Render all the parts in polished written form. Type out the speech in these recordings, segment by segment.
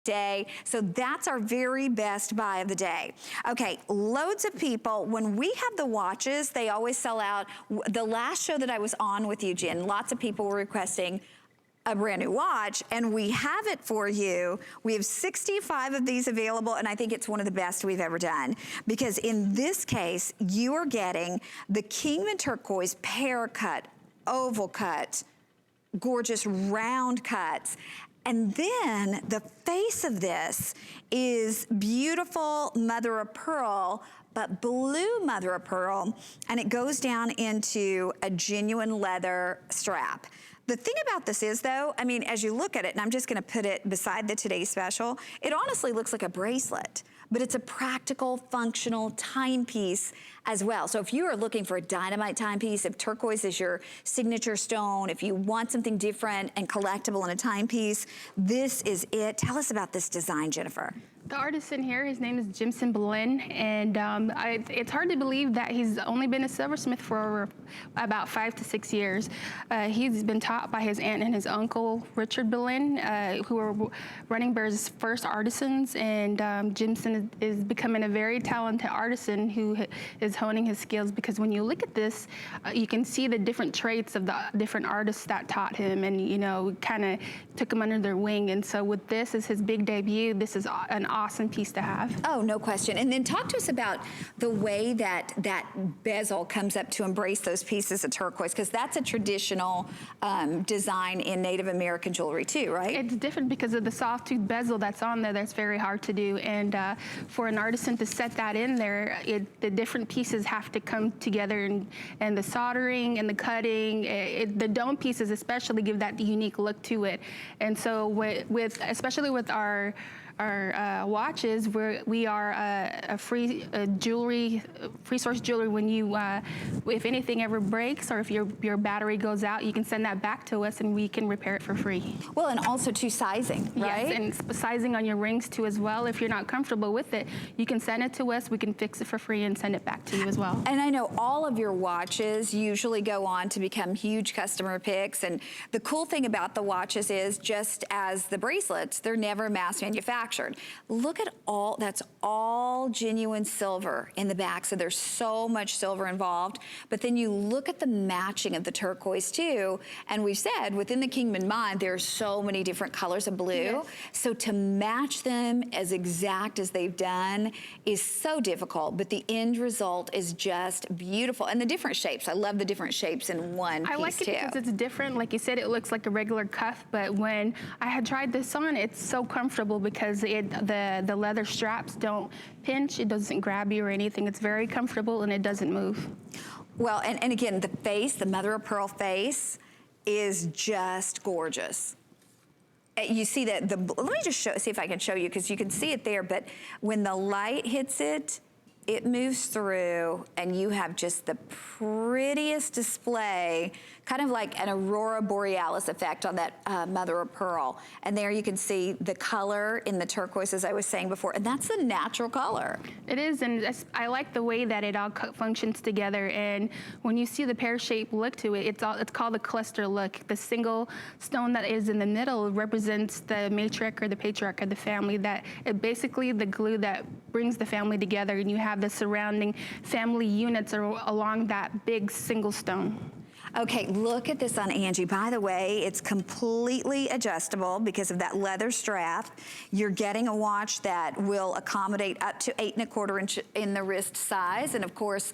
day. So that's our very best buy of the day. Okay, loads of people, when we have the watches, they always sell out. The last show that I was on with you, Jen, lots of people were requesting a brand new watch, and we have it for you. We have 65 of these available, and I think it's one of the best we've ever done, because in this case, you are getting the Kingman Turquoise pear cut, oval cut, gorgeous round cuts. And then the face of this is beautiful mother of pearl, but blue mother of pearl, and it goes down into a genuine leather strap. The thing about this is though, I mean, as you look at it, and I'm just gonna put it beside the Today's Special, it honestly looks like a bracelet, but it's a practical, functional timepiece as well. So if you are looking for a dynamite timepiece, if turquoise is your signature stone, if you want something different and collectible in a timepiece, this is it. Tell us about this design, Jennifer. The artist in here, his name is Jimson Boleyn, and it's hard to believe that he's only been a silversmith for about 5 to 6 years. He's been taught by his aunt and his uncle, Richard Boleyn, who are Running Bear's first artisans, and Jimson is becoming a very talented artisan who is honing his skills, because when you look at this, you can see the different traits of the different artists that taught him and, you know, kind of took him under their wing. And so with this as his big debut, this is an awesome piece to have. Oh, no question. And then talk to us about the way that that bezel comes up to embrace those pieces of turquoise, because that's a traditional design in Native American jewelry too, right? It's different because of the soft tooth bezel that's on there. That's very hard to do. And for an artisan to set that in there, the different pieces have to come together, and the soldering and the cutting, the dome pieces especially give that unique look to it. And so especially with our watches, we are a free source jewelry. When you, if anything ever breaks or if your battery goes out, you can send that back to us and we can repair it for free. Well, and also too sizing, right? Yes, and sizing on your rings too as well. If you're not comfortable with it, you can send it to us. We can fix it for free and send it back to you as well. And I know all of your watches usually go on to become huge customer picks. And the cool thing about the watches is, just as the bracelets, they're never mass manufactured. Look at all, that's all genuine silver in the back, so there's so much silver involved. But then you look at the matching of the turquoise too, and we've said within the Kingman mind, there's so many different colors of blue. Yes. So to match them as exact as they've done is so difficult, but the end result is just beautiful. And the different shapes, I love the different shapes in one piece too. I like it because it's different. Like you said, it looks like a regular cuff, but when I had tried this on, it's so comfortable because the leather straps don't pinch, it doesn't grab you or anything. It's very comfortable and it doesn't move. Well, and again, the face, the mother of pearl face is just gorgeous. You see that, let me just see if I can show you, because you can see it there, but when the light hits it, it moves through and you have just the prettiest display, kind of like an aurora borealis effect on that mother of pearl. And there you can see the color in the turquoise, as I was saying before, and that's the natural color. It is, and I like the way that it all functions together. And when you see the pear-shaped look to it, it's called the cluster look. The single stone that is in the middle represents the matriarch or the patriarch of the family. That it basically the glue that brings the family together, and you have the surrounding family units along that big single stone. Okay, look at this on Angie. By the way, it's completely adjustable because of that leather strap. You're getting a watch that will accommodate up to 8 1/4 inch in the wrist size. And of course,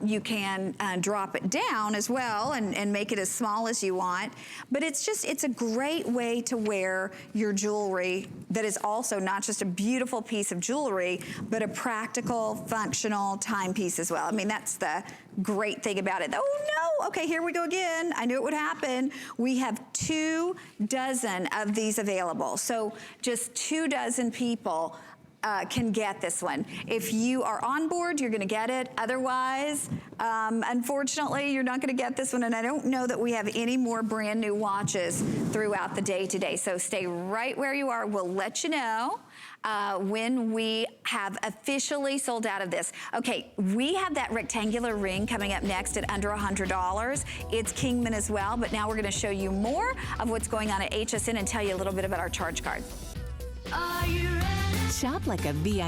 you can drop it down as well and make it as small as you want. But it's a great way to wear your jewelry that is also not just a beautiful piece of jewelry, but a practical, functional timepiece as well. I mean, that's the great thing about it. Oh no, okay, here we go again. I knew it would happen. We have 24 of these available. So just 24 people can get this one. If you are on board, you're gonna get it. Otherwise, unfortunately, you're not gonna get this one, and I don't know that we have any more brand new watches throughout the day today. So stay right where you are. We'll let you know when we have officially sold out of this. Okay, we have that rectangular ring coming up next at under $100. It's Kingman as well, but now we're gonna show you more of what's going on at HSN and tell you a little bit about our charge card. Shop like a VIP.